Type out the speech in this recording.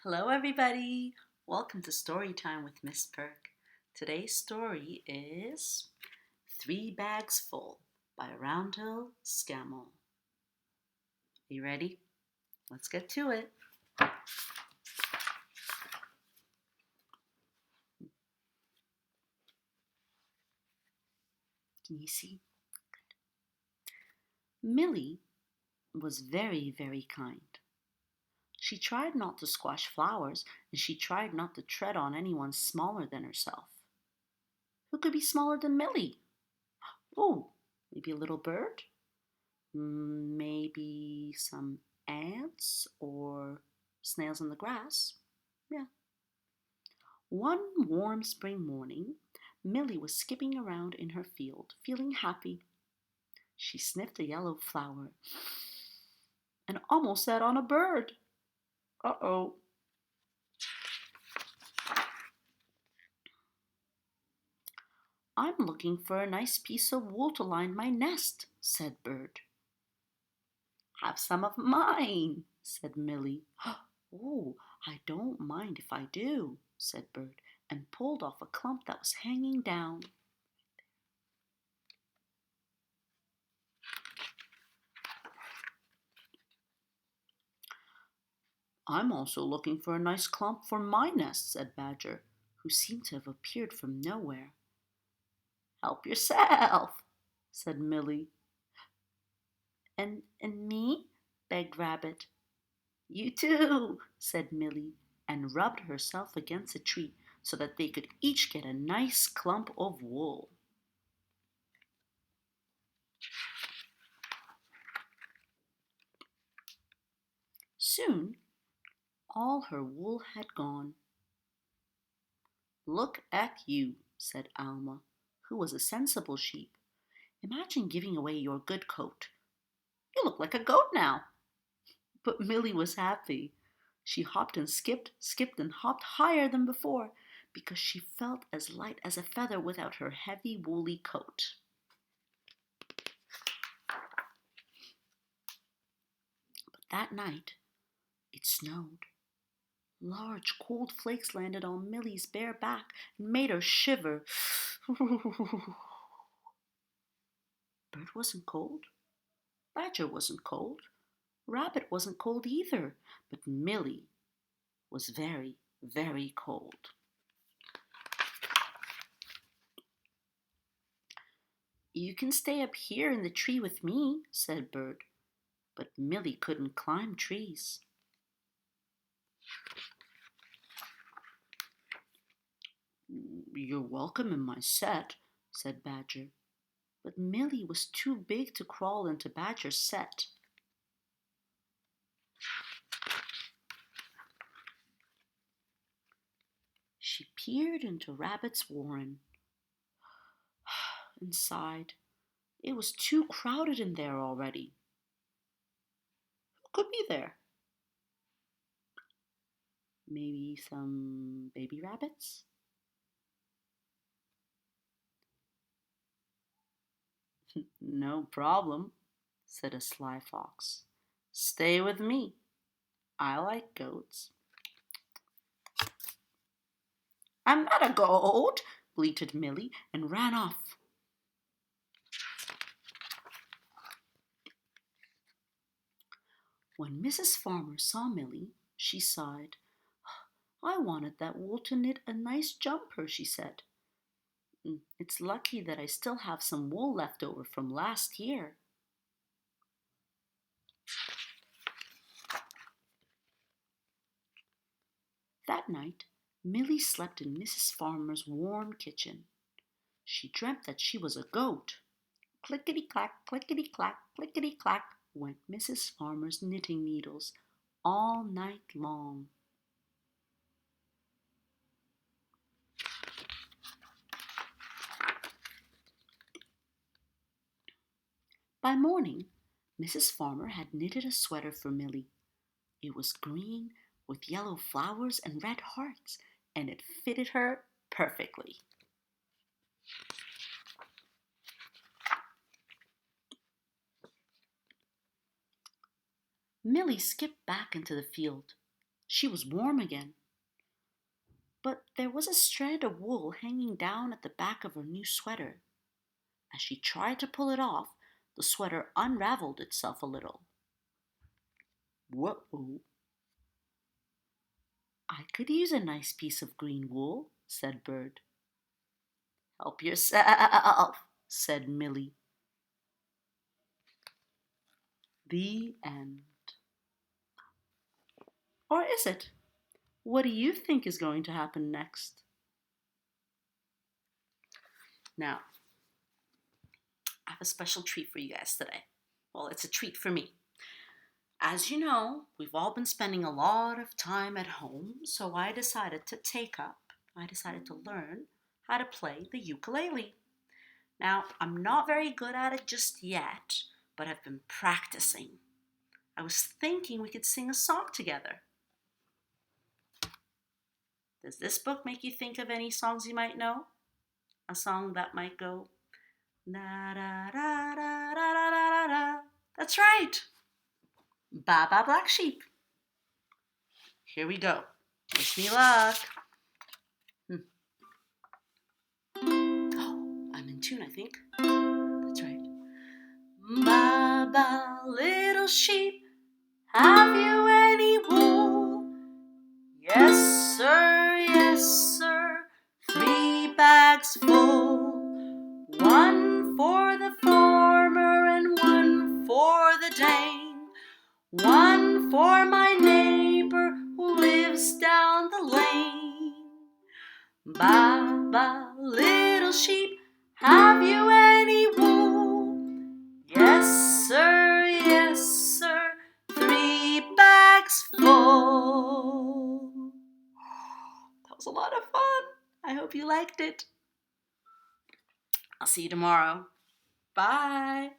Hello, everybody. Welcome to Storytime with Ms.Perk. Today's story is 3 Bags Full by Roundhill Scammell. Are you ready? Let's get to it. Can you see? Millie was very, very kind. She tried not to squash flowers, and she tried not to tread on anyone smaller than herself. Who could be smaller than Millie? Oh, maybe a little bird? Maybe some ants or snails in the grass. Yeah. One warm spring morning, Millie was skipping around in her field, feeling happy. She sniffed a yellow flower and almost sat on a bird. Uh-oh. I'm looking for a nice piece of wool to line my nest, said Bird. Have some of mine, said Millie. Oh, I don't mind if I do, said Bird, and pulled off a clump that was hanging down. I'm also looking for a nice clump for my nest, said Badger, who seemed to have appeared from nowhere. Help yourself, said Millie. And me? Begged Rabbit. You too, said Millie, and rubbed herself against a tree so that they could each get a nice clump of wool. Soon, all her wool had gone. Look at you, said Alma, who was a sensible sheep. Imagine giving away your good coat. You look like a goat now. But Millie was happy. She hopped and skipped, skipped and hopped higher than before, because she felt as light as a feather without her heavy woolly coat. But that night, it snowed. Large cold flakes landed on Millie's bare back and made her shiver. Bird wasn't cold. Badger wasn't cold. Rabbit wasn't cold either. But Millie was very, very cold. You can stay up here in the tree with me, said Bird. But Millie couldn't climb trees. You're welcome in my set, said Badger. But Millie was too big to crawl into Badger's set. She peered into Rabbit's warren and sighed. It was too crowded in there already. Who could be there? Maybe some baby rabbits? No problem, said a sly fox. Stay with me. I like goats. I'm not a goat, bleated Millie and ran off. When Mrs. Farmer saw Millie, she sighed. I wanted that wool to knit a nice jumper, she said. It's lucky that I still have some wool left over from last year. That night, Millie slept in Mrs. Farmer's warm kitchen. She dreamt that she was a goat. Clickety-clack, clickety-clack, clickety-clack went Mrs. Farmer's knitting needles all night long. By morning, Mrs. Farmer had knitted a sweater for Millie. It was green with yellow flowers and red hearts, and it fitted her perfectly. Millie skipped back into the field. She was warm again. But there was a strand of wool hanging down at the back of her new sweater. As she tried to pull it off, the sweater unraveled itself a little. Whoa! I could use a nice piece of green wool, said Bird. Help yourself, said Millie. The end. Or is it? What do you think is going to happen next? Now, I have a special treat for you guys today. Well, it's a treat for me. As you know, we've all been spending a lot of time at home, so I decided to learn how to play the ukulele. Now, I'm not very good at it just yet, but I've been practicing. I was thinking we could sing a song together. Does this book make you think of any songs you might know? A song that might go, da da da da da da da da. That's right. Ba ba black sheep. Here we go. Wish me luck. Oh, I'm in tune, I think. That's right. Ba ba little sheep, have you any wool? Yes, sir, yes, sir. 3 bags full. 1 for the farmer and 1 for the dame. 1 for my neighbor who lives down the lane. Ba, ba, little sheep, have you any wool? Yes, sir, yes, sir, 3 bags full. That was a lot of fun. I hope you liked it. I'll see you tomorrow. Bye.